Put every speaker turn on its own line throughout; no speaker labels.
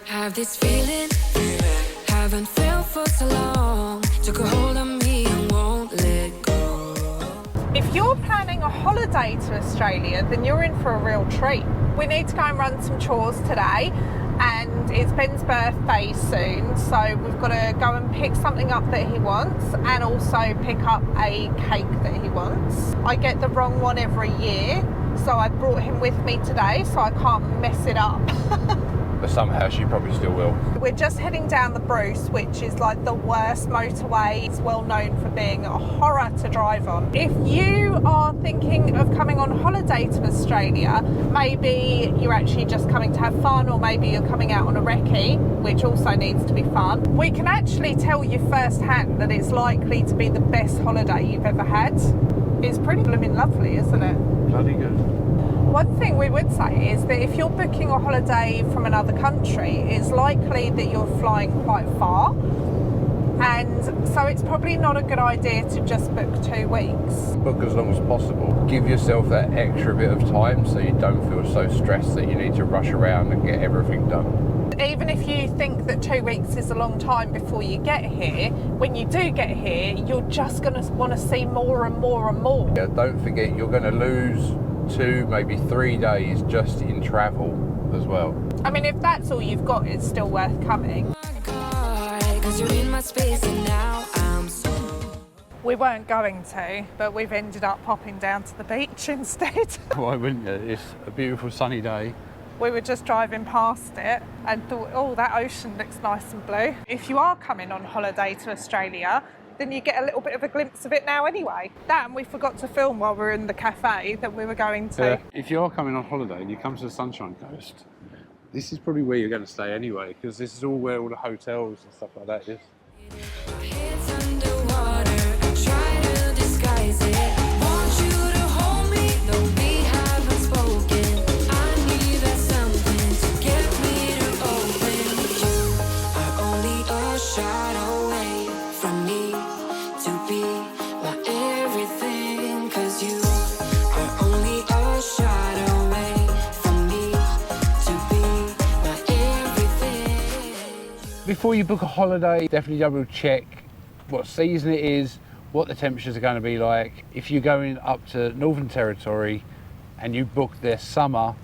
Have this feeling, haven't felt for so long. Took a hold on me and won't let go.
If you're planning a holiday to Australia, then you're in for a real treat. We need to go and run some chores today, and it's Ben's birthday soon, so we've got to go and pick something up that he wants and also pick up a cake that he wants. I get the wrong one every year, so I brought him with me today so I can't mess it up.
But somehow she probably still will.
We're just heading down the Bruce, which is like the worst motorway. It's well known for being a horror to drive on. If you are thinking of coming on holiday to Australia, maybe you're actually just coming to have fun, or maybe you're coming out on a recce, which also needs to be fun, we can actually tell you firsthand that it's likely to be the best holiday you've ever had. It's pretty blooming lovely, isn't it?
Bloody good.
One thing we would say is that if you're booking a holiday from another country, it's likely that you're flying quite far, and so it's probably not a good idea to just book 2 weeks.
Book as long as possible. Give yourself that extra bit of time so you don't feel so stressed that you need to rush around and get everything done.
Even if you think that 2 weeks is a long time before you get here, when you do get here, you're just going to want to see more and more and more.
Yeah, don't forget you're going to lose 2, maybe 3 days just in travel as well.
I mean, if that's all you've got, it's still worth coming. We weren't going to, but we've ended up popping down to the beach instead.
Why wouldn't you? It's a beautiful sunny day.
We were just driving past it and thought, oh, that ocean looks nice and blue. If you are coming on holiday to Australia, then you get a little bit of a glimpse of it now anyway. That, and we forgot to film while we were in the cafe that we were going to.
Yeah. If you are coming on holiday and you come to the Sunshine Coast, this is probably where you're going to stay anyway, because this is all where all the hotels and stuff like that is. Before you book a holiday, definitely double check what season it is, what the temperatures are going to be like. If you're going up to Northern Territory and you book their summer,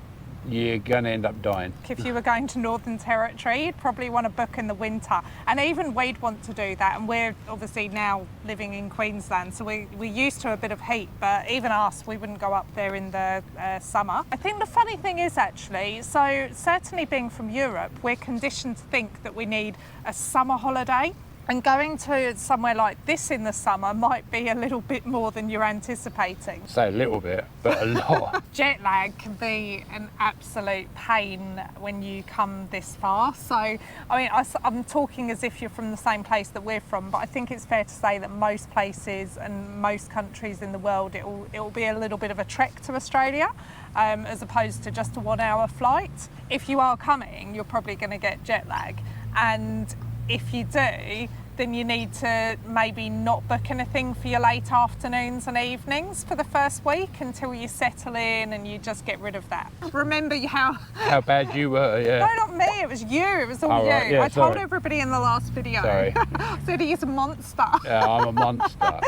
you're going to end up dying.
If you were going to Northern Territory, you'd probably want to book in the winter. And even we'd want to do that. And we're obviously now living in Queensland, so we're used to a bit of heat, but even us, we wouldn't go up there in the summer. I think the funny thing is actually, so certainly being from Europe, we're conditioned to think that we need a summer holiday. And going to somewhere like this in the summer might be a little bit more than you're anticipating.
Say a little bit, but a lot.
Jet lag can be an absolute pain when you come this far. So, I mean, I'm talking as if you're from the same place that we're from, but I think it's fair to say that most places and most countries in the world, it will be a little bit of a trek to Australia, as opposed to just a 1 hour flight. If you are coming, you're probably going to get jet lag. And if you do, then you need to maybe not book anything for your late afternoons and evenings for the first week until you settle in and you just get rid of that. Remember
how bad you were, yeah.
No, not me, it was you, it was all you.
Right, yeah,
I told everybody in the last video.
Sorry.
Said he's a monster.
Yeah, I'm a monster.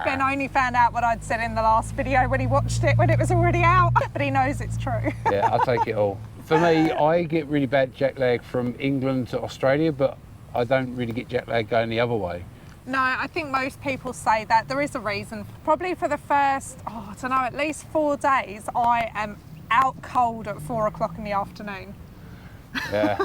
Ben only found out what I'd said in the last video when he watched it when it was already out, but he knows it's true.
Yeah, I'll take it all. For me, I get really bad jet lag from England to Australia, but I don't really get jet lag going the other way.
No, I think most people say that. There is a reason. Probably for the first, I don't know, at least 4 days, I am out cold at 4 o'clock in the afternoon.
Yeah.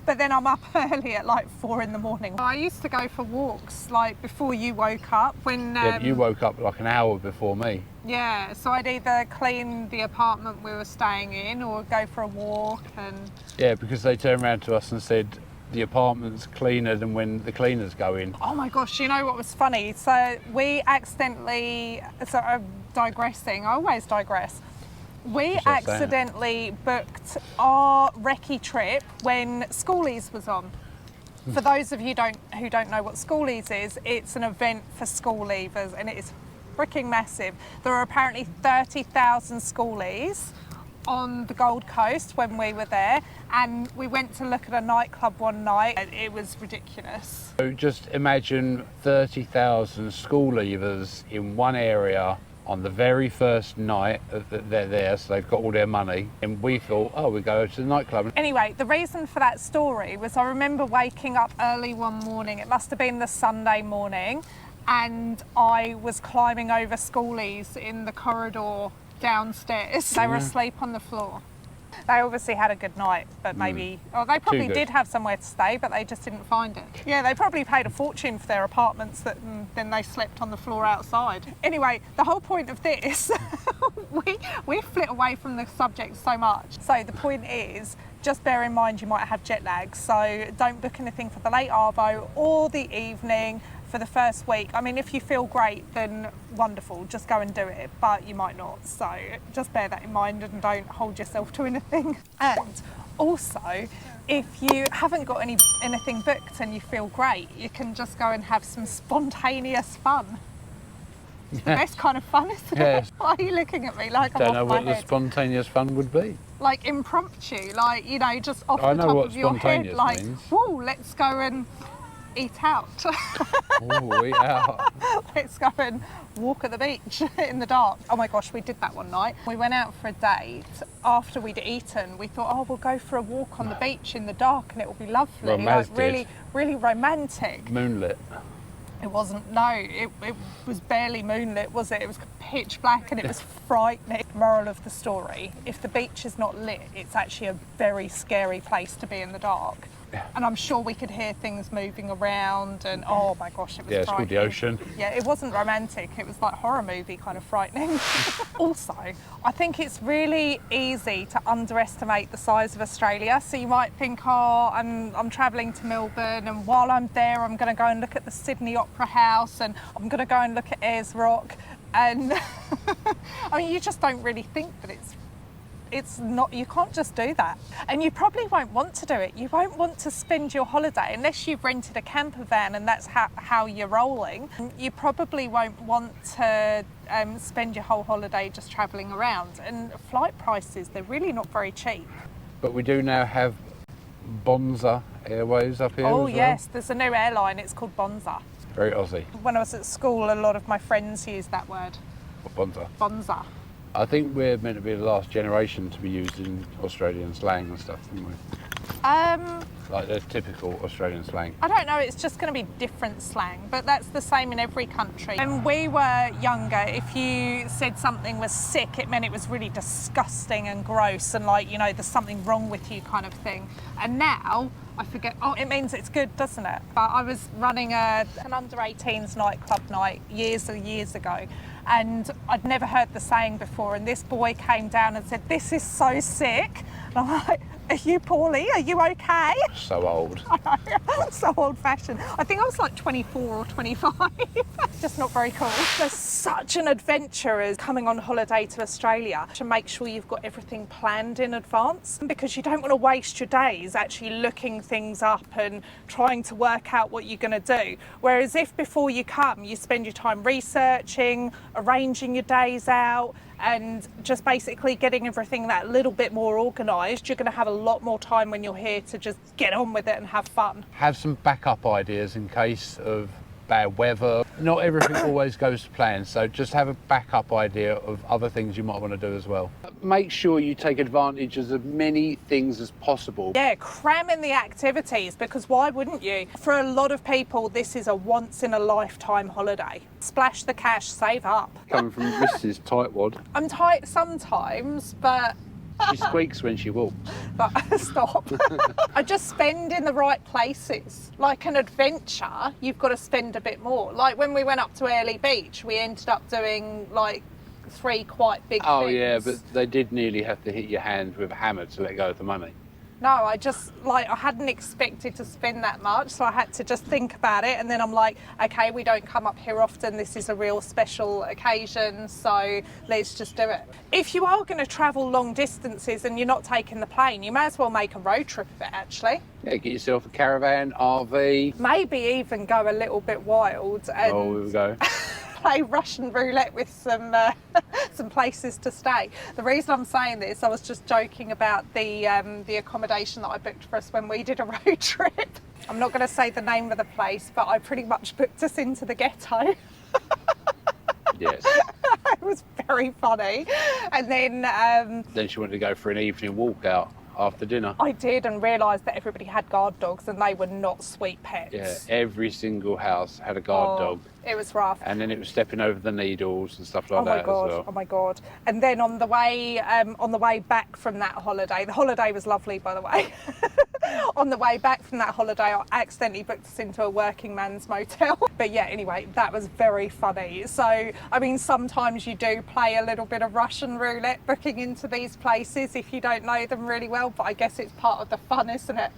But then I'm up early at like 4 in the morning. I used to go for walks like before you woke up. When
Yeah, but you woke up like an hour before me.
Yeah, so I'd either clean the apartment we were staying in or go for a walk. And
Yeah, because they turned around to us and said, the apartment's cleaner than when the cleaners go in.
oh my gosh, you know what was funny? So we accidentally, so I'm digressing, I always digress. We accidentally booked our recce trip when Schoolies was on. For those of you who don't know what Schoolies is, it's an event for school leavers and it is freaking massive. There are apparently 30,000 schoolies on the Gold Coast when we were there, and we went to look at a nightclub one night, and it was ridiculous.
So just imagine 30,000 school leavers in one area on the very first night that they're there, so they've got all their money, and we thought, oh, we go to the nightclub.
Anyway, the reason for that story was I remember waking up early one morning, it must have been the Sunday morning, and I was climbing over Schoolies in the corridor downstairs. They were asleep on the floor. They obviously had a good night, but maybe, or they probably did have somewhere to stay, but they just didn't find it. Yeah, they probably paid a fortune for their apartments, and then they slept on the floor outside. Anyway, the whole point of this, we flit away from the subject so much. So the point is, just bear in mind you might have jet lag, so don't book anything for the late arvo or the evening for the first week. I mean, if you feel great, then wonderful, just go and do it, but you might not. So just bear that in mind and don't hold yourself to anything. And also, if you haven't got anything booked and you feel great, you can just go and have some spontaneous fun. It's the best kind of fun, isn't it?
Yes.
Why are you looking at me like I'm
Don't
off
know
my
what the
head?
spontaneous fun would be.
Like impromptu, like, you know, just off
I
the
know
top
what
of your head,
spontaneous
like,
means.
whoa, let's go and eat out.
Oh, eat out.
Let's go and walk at the beach in the dark. Oh my gosh, we did that one night. We went out for a date. After we'd eaten, we thought, oh, we'll go for a walk on the beach in the dark and it will be lovely.
Romance
Like really,
did.
really romantic.
Moonlit.
It wasn't, no, it was barely moonlit, was it? It was pitch black and it was frightening. Moral of the story, if the beach is not lit, it's actually a very scary place to be in the dark. And I'm sure we could hear things moving around and oh my gosh, it was
Yeah, it's called the
frightening.
ocean.
Yeah, it wasn't romantic, it was like horror movie kind of frightening. Also, I think it's really easy to underestimate the size of Australia. So you might think, oh, I'm travelling to Melbourne and while I'm there I'm going to go and look at the Sydney Opera House and I'm going to go and look at Ayers Rock. And I mean, you just don't really think that it's not, you can't just do that. And you probably won't want to do it. You won't want to spend your holiday, unless you've rented a camper van and that's how you're rolling, you probably won't want to spend your whole holiday just travelling around. And flight prices, they're really not very cheap.
But we do now have Bonza Airways up here as
Oh
well.
yes, there's a new airline, it's called Bonza.
Very Aussie.
When I was at school, a lot of my friends used that word,
Bonza.
Bonza.
I think we're meant to be the last generation to be using Australian slang and stuff, aren't we? Like the typical Australian slang.
I don't know, it's just going to be different slang, but that's the same in every country. When we were younger, if you said something was sick, it meant it was really disgusting and gross and like, you know, there's something wrong with you kind of thing. And now, I forget, oh, it means it's good, doesn't it? But I was running an under-18s nightclub night years and years ago, and I'd never heard the saying before, and this boy came down and said, "This is so sick." And I'm like, "Are you poorly? Are you okay?"
So old.
So old-fashioned. I think I was like 24 or 25. Just not very cool. There's such an adventure as coming on holiday to Australia, to make sure you've got everything planned in advance, because you don't want to waste your days actually looking things up and trying to work out what you're going to do. Whereas if before you come, you spend your time researching, arranging your days out, and just basically getting everything that little bit more organised, you're going to have a lot more time when you're here to just get on with it and have fun.
Have some backup ideas in case of bad weather. Not everything always goes to plan, so just have a backup idea of other things you might want to do as well. Make sure you take advantage of as many things as possible.
Yeah, cram in the activities, because why wouldn't you? For a lot of people, this is a once in a lifetime holiday. Splash the cash, save up.
Coming from Mrs. Tightwad,
I'm tight sometimes, but
she squeaks when she walks.
stop. I just spend in the right places. Like an adventure, you've got to spend a bit more. Like when we went up to Airlie Beach, we ended up doing like 3 quite big
Oh
things.
yeah, but they did nearly have to hit your hand with a hammer to let go of the money.
No, I hadn't expected to spend that much, so I had to just think about it, and then I'm like, okay, we don't come up here often, this is a real special occasion, so let's just do it. If you are going to travel long distances and you're not taking the plane, you may as well make a road trip of it, actually.
Yeah, get yourself a caravan, RV.
Maybe even go a little bit wild and
Oh, here we go.
play Russian roulette with some some places to stay. The reason I'm saying this, I was just joking about the accommodation that I booked for us when we did a road trip. I'm not going to say the name of the place, but I pretty much booked us into the ghetto.
Yes.
It was very funny. And
Then she wanted to go for an evening walk out after dinner.
I did, and realised that everybody had guard dogs and they were not sweet pets.
Yeah, every single house had a guard dog.
It was rough.
And then it was stepping over the needles and stuff like that as well.
Oh my God. And then on the way back from that holiday, the holiday was lovely, by the way. On the way back from that holiday, I accidentally booked us into a working man's motel. But yeah, anyway, that was very funny. So, I mean, sometimes you do play a little bit of Russian roulette booking into these places if you don't know them really well, but I guess it's part of the fun, isn't it?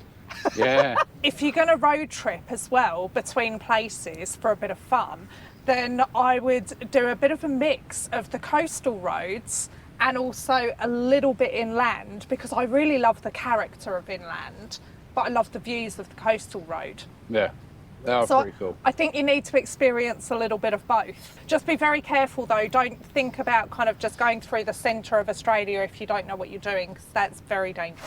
Yeah.
If you're going to road trip as well between places for a bit of fun, then I would do a bit of a mix of the coastal roads and also a little bit inland, because I really love the character of inland, but I love the views of the coastal road.
Yeah. They are
So
pretty cool.
I think you need to experience a little bit of both. Just be very careful though, don't think about kind of just going through the centre of Australia if you don't know what you're doing, because that's very dangerous.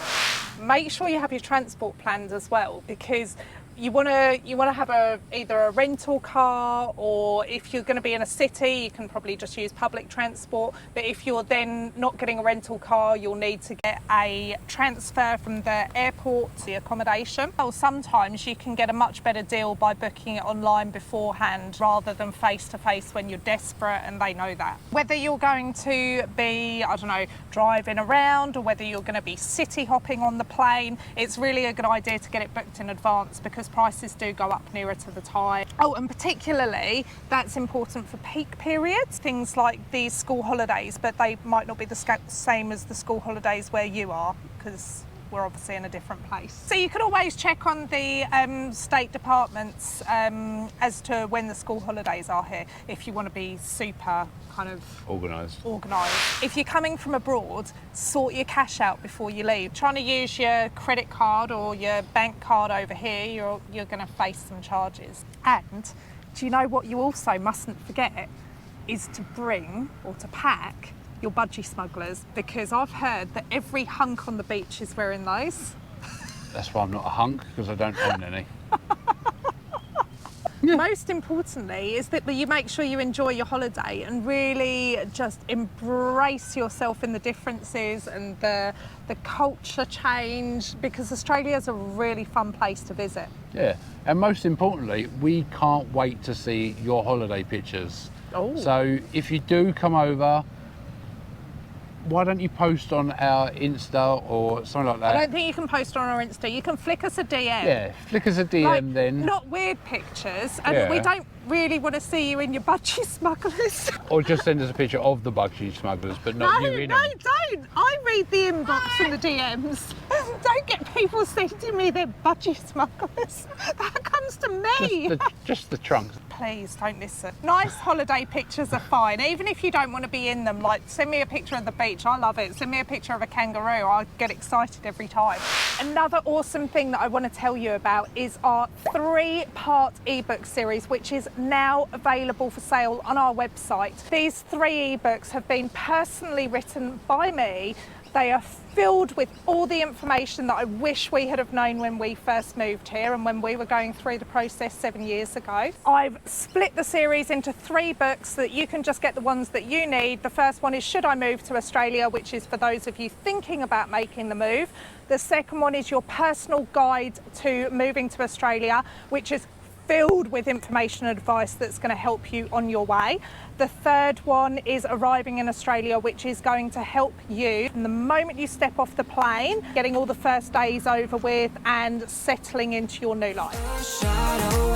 Make sure you have your transport planned as well, because you want to have either a rental car, or if you're going to be in a city, you can probably just use public transport. But if you're then not getting a rental car, you'll need to get a transfer from the airport to the accommodation. Or sometimes you can get a much better deal by booking it online beforehand rather than face to face when you're desperate, and they know that. Whether you're going to be, I don't know, driving around, or whether you're going to be city hopping on the plane, it's really a good idea to get it booked in advance, because prices do go up nearer to the time. Oh, and particularly that's important for peak periods, things like these school holidays, but they might not be the same as the school holidays where you are, because we're obviously in a different place. So you can always check on the state departments as to when the school holidays are here, if you want to be super kind of
Organised.
If you're coming from abroad, sort your cash out before you leave. Trying to use your credit card or your bank card over here, you're going to face some charges. And do you know what you also mustn't forget is to bring or to pack your budgie smugglers, because I've heard that every hunk on the beach is wearing those.
That's why I'm not a hunk, because I don't own any.
Most importantly is that you make sure you enjoy your holiday and really just embrace yourself in the differences and the culture change, because Australia is a really fun place to visit.
Yeah, and most importantly, we can't wait to see your holiday pictures.
Oh.
So if you do come over, why don't you post on our Insta or something like that?
I don't think you can post on our Insta. You can flick us a DM.
Yeah, flick us a DM
Like,
then.
not weird pictures, and
Yeah.
we don't really want to see you in your budgie smugglers.
Or just send us a picture of the budgie smugglers, but not you in them.
Don't. I read the inbox and the DMs. Don't get people sending me their budgie smugglers. That comes to me.
Just the trunks.
Please don't listen. Nice holiday pictures are fine, even if you don't want to be in them. Like, send me a picture of the beach. I love it. Send me a picture of a kangaroo. I get excited every time. Another awesome thing that I want to tell you about is our 3-part ebook series, which is now available for sale on our website. These 3 ebooks have been personally written by me. They are filled with all the information that I wish we had have known when we first moved here and when we were going through the process 7 years ago. I've split the series into 3 books so that you can just get the ones that you need. The first one is Should I Move to Australia, which is for those of you thinking about making the move. The second one is your personal guide to moving to Australia, which is filled with information and advice that's going to help you on your way. The third one is Arriving in Australia, which is going to help you from the moment you step off the plane, getting all the first days over with and settling into your new life.
Shadow